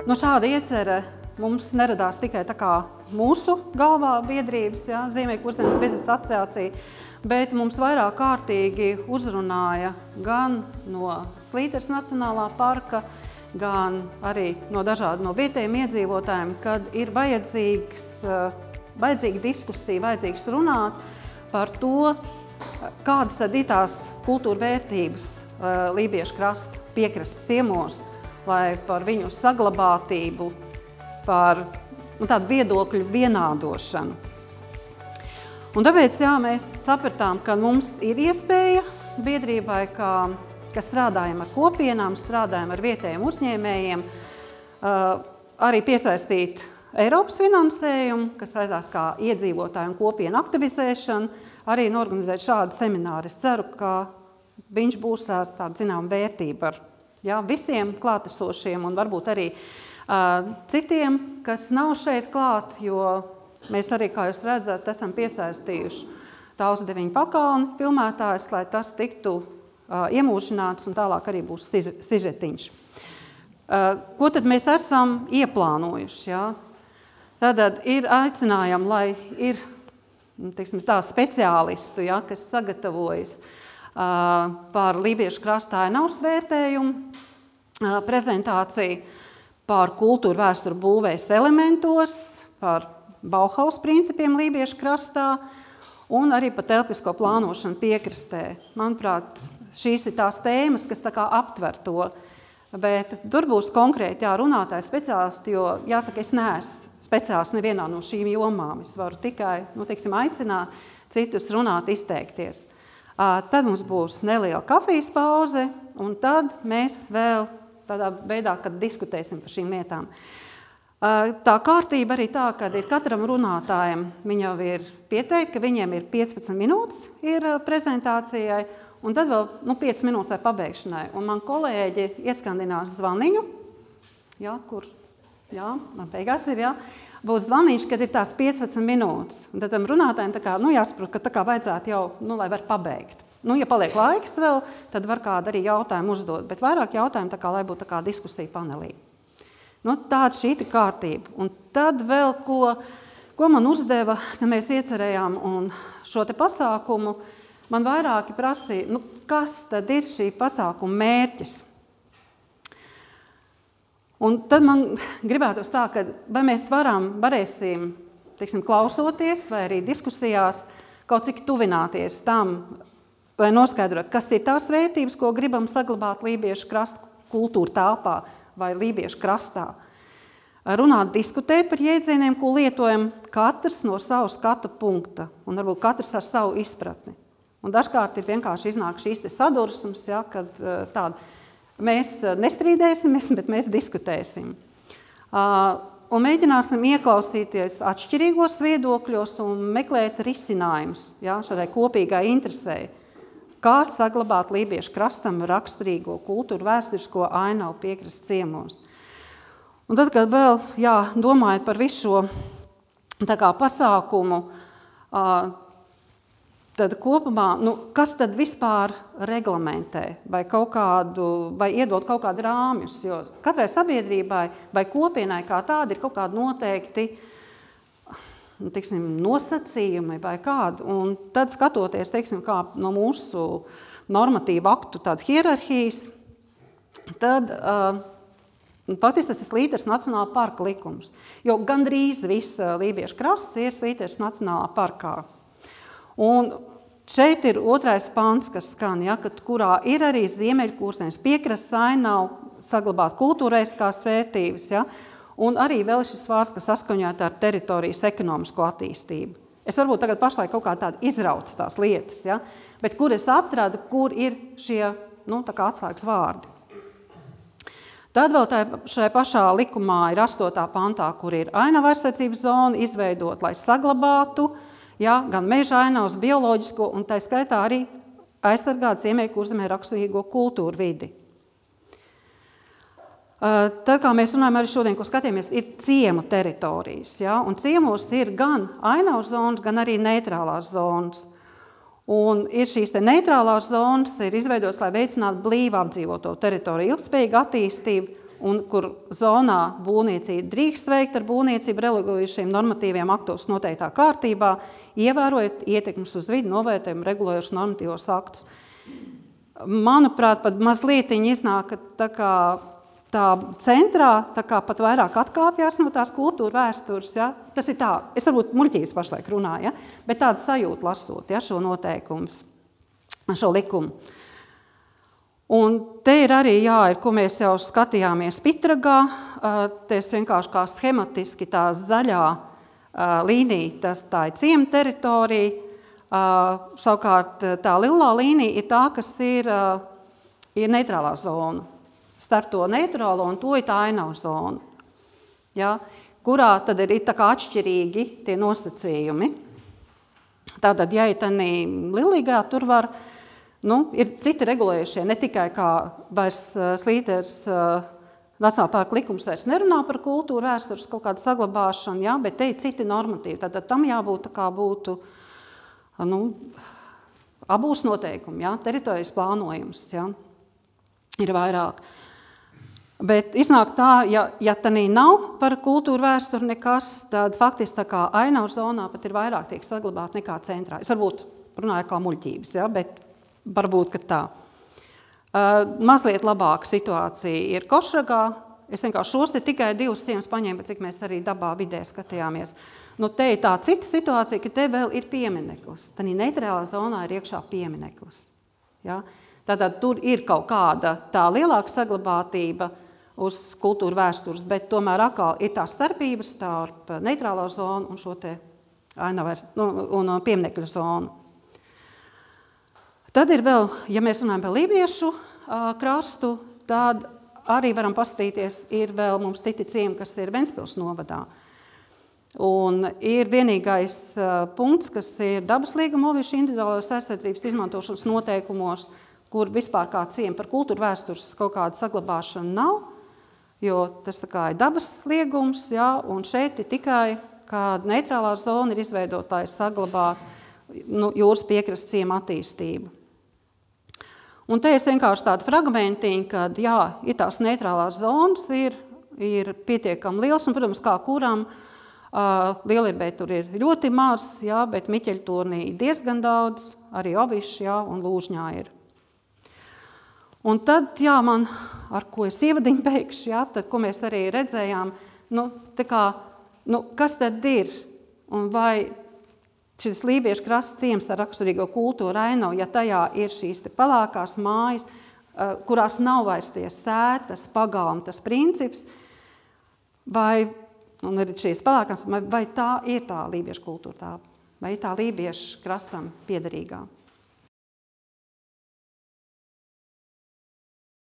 Nu, šāda iecerē mums neradās tikai tā kā mūsu galvā biedrības, Zīmēkurzemes biznesa asociācija, bet mums vairāk kārtīgi uzrunāja gan no Slīteres Nacionālā parka, gan arī no dažādu no vietējiem iedzīvotājiem, kad ir vajadzīga diskusija, vajadzīgs runāt par to, kādas tad ir tās kultūra vērtības Lībiešu krasta piekrastes ciemos, lai par viņu saglabātību, par tādu viedokļu vienādošanu. Un tāpēc mēs sapratām, ka mums ir iespēja biedrībai, ka strādājam ar kopienām, strādājam ar vietējiem uzņēmējiem, arī piesaistīt Eiropas finansējumu, kas saistās kā iedzīvotāju un kopienu aktivizēšanu, arī norganizēt šādu semināru. Es ceru, ka viņš būs ar tādu zinām vērtību ar visiem klātesošiem un varbūt arī citiem, kas nav šeit klāt, jo mēs arī, kā jūs redzat, esam piesaistījuši Tausu 9 pakalni filmētājus, lai tas tiktu iemūžināts un tālāk arī būs sižetiņš. Ko tad mēs esam ieplānojuši? Tātad ir aicinājumi, lai ir tā speciālistu, kas sagatavojas par Lībiešu krasta ainavas vērtējumu prezentāciju, par kultūru vēsturu būvēs elementos, par Bauhaus principiem Lībiešu krastā un arī par telpisko plānošanu piekrastē. Manuprāt, šīs ir tās tēmas, kas tā kā aptver to, bet tur būs konkrēti runātāji speciālisti, jo jāsaka, es neesmu speciālists nevienā no šīm jomām. Es varu tikai, aicināt citus runāt, izteikties. Tad mums būs neliela kafijas pauze, un tad mēs vēl tādā veidā, kad diskutēsim par šīm lietām. Tā kārtība arī tā, ka ir katram runātājam, viņi jau ir pieteikti, ka viņiem ir 15 minūtes ir prezentācijai, un tad vēl 5 minūtes ar pabeigšanai. Un man kolēģi ieskandinās zvaniņu, man beigās ir, būs zvaniņš, kad ir tās 15 minūtes. Un tad tam runātājiem jāsaprot, ka vajadzētu jau, lai var pabeigt. Ja paliek laiks vēl, tad var kādu arī jautājumu uzdot, bet vairāk jautājumu, lai būtu diskusija panelī. Tāda šī kārtība. Un tad vēl, ko man uzdeva, ka mēs iecerējām un šo te pasākumu, man vairāki prasīja, kas tad ir šī pasākuma mērķis? Un tad man gribētos tā, ka vai mēs varēsim, klausoties vai arī diskusijās kaut cik tuvināties tam, lai noskaidrot, kas ir tās vērtības, ko gribam saglabāt Lībiešu krasta kultūra telpā vai Lībiešu krastā. Runāt, diskutēt par jēdzieniem, ko lietojam katrs no savu skatu punkta un varbūt katrs ar savu izpratni. Un dažkārt ir vienkārši iznāk šīs te sadursmes, kad mēs nestrīdēsimies, bet mēs diskutēsim. Un mēģināsim ieklausīties atšķirīgos viedokļos un meklēt risinājumus šādai kopīgai interesei. Kā saglabāt Lībiešu krastam raksturīgo kultūru vēsturisko ainavu piekrastes ciemos. Un tad, kad vēl domājot par visu šo pasākumu, tad kopumā, kas tad vispār reglamentē vai iedod kaut kādu rāmjus, jo katrai sabiedrībai vai kopienai kā tāda ir kaut kādi noteikti nosacījumi vai kādu. Un tad skatoties, kā no mūsu normatīvu aktu tādas hierarhijas, tad patiesi tas ir Slīteres Nacionālā parka likums. Jo gandrīz viss Lībiešu krasts ir Slīteres Nacionālā parkā. Un šeit ir 2. pants, kas skan, kurā ir arī Ziemeļkurzemes piekrastes ainava saglabāt kultūrētiskās vērtības, un arī vēl šis vārds, kas saskaņot ar teritorijas ekonomisko attīstību. Es varbūt tagad pašlaik kaut kā tādu izrauc tās lietas, bet kur es atradu, kur ir šie atslēgas vārdi. Tad vēl šajā pašā likumā ir 8. pantā, kur ir ainava aizsardzības zona izveidot, lai saglabātu gan meža ainavas, bioloģisko un tā skaitā arī aizsargāt Ziemeļkurzemē raksturīgo kultūru vidi. Tad, kā mēs runājam arī šodien, ko skatījāmies, ir ciemu teritorijas. Un ciemos ir gan ainavas zonas, gan arī neitrālās zonas. Un ir šīs neitrālās zonas ir izveidotas, lai veicinātu blīvi apdzīvoto teritoriju ilgspējīgu attīstību un kur zonā būvniecība drīkst veikt ar būvniecību regulējušiem normatīviem aktos noteiktā kārtībā, ievērojot ietekmes uz vidi novērtējumu regulējušus normatīvos aktus. Manuprāt, pat mazliet iznāk, ka tā centrā pat vairāk atkāpjās no tās kultūra vēstures. Ja? Tas ir tā, es varbūt muļķības pašlaik runāju, ja? Bet tāda sajūta lasot, ja, šo noteikumus, šo likumu. Un te ir arī, ko mēs jau skatījāmies Pitragā, te es vienkārši kā schematiski tā zaļā līnija, tā ir ciema teritorija, savukārt tā lilā līnija ir tā, kas ir neitrālā zona. Starp to neitrālo un to ir tā ainava zona, ja, kurā tad ir tā kā atšķirīgi tie nosacījumi. Tātad, ja ir tādā lilīgā, tur var, ir citi regulējušie, ne tikai kā vairs Slīteres Nacionālā parka likums vairs nerunā par kultūru vēstures kaut kādu saglabāšanu, ja, bet te ir citi normatīvi. Tātad tam jābūt tā kā būtu abūs noteikumi, ja, teritorijas plānojums, ja, ir vairāk. Bet iznāk tā, ja tanī nav par kultūru vēsturi nekas, tad faktiski tā kā ainavu zonā pat ir vairāk tiek saglabāt nekā centrā. Es varbūt runāju kā muļķības, ja, bet varbūt, ka tā. Mazliet labāka situācija ir Košragā. Es vienkārši šos te tikai 2 ciemus paņēmu, cik mēs arī dabā vidē skatījāmies. Te ir tā cita situācija, ka te vēl ir piemineklis. Tanī neitrālā zonā ir iekšā piemineklis. Ja? Tātad tur ir kaut kāda tā lielāka saglabātība uz kultūra vēstures, bet tomēr atkal ir tā starpības starp neitrālo zonu un šo te un pieminekļu zonu. Tad ir vēl, ja mēs runājam par lībiešu krastu, tad arī varam paskatīties, ir vēl mums citi ciemi, kas ir Ventspils novadā. Un ir vienīgais punkts, kas ir dabas līguma ovišu individuālās aizsardzības izmantošanas noteikumos, kur vispār kā ciemi par kultūra vēstures kaut kāda saglabāšana nav, jo tas tā kā ir dabas liegums, ja, un šeit ir tikai, kad neitrālā zona ir izveidota, lai saglabātu jūras piekrastes ciemu attīstību. Un te es vienkārši tādu fragmentiņu, kad ir tās neitrālās zonas, ir pietiekami liels, un, protams, kā kuram Lielierbē tur ir ļoti maz, bet Miķeļturnī ir diezgan daudz, arī Ovišs, un Lūžņā ir. Un tad, man, ar ko es ievadiņu beigšu, tad, ko mēs arī redzējām, kas tad ir, un vai šis lībiešu krasts ciems ar raksturīgo kultūru ainavu, ja tajā ir šīs te palākās mājas, kurās nav vairs tie sētas, pagalmi, tas princips, un arī šīs palākās, vai tā ir tā lībiešu kultūra, vai tā lībiešu krastam piederīgā.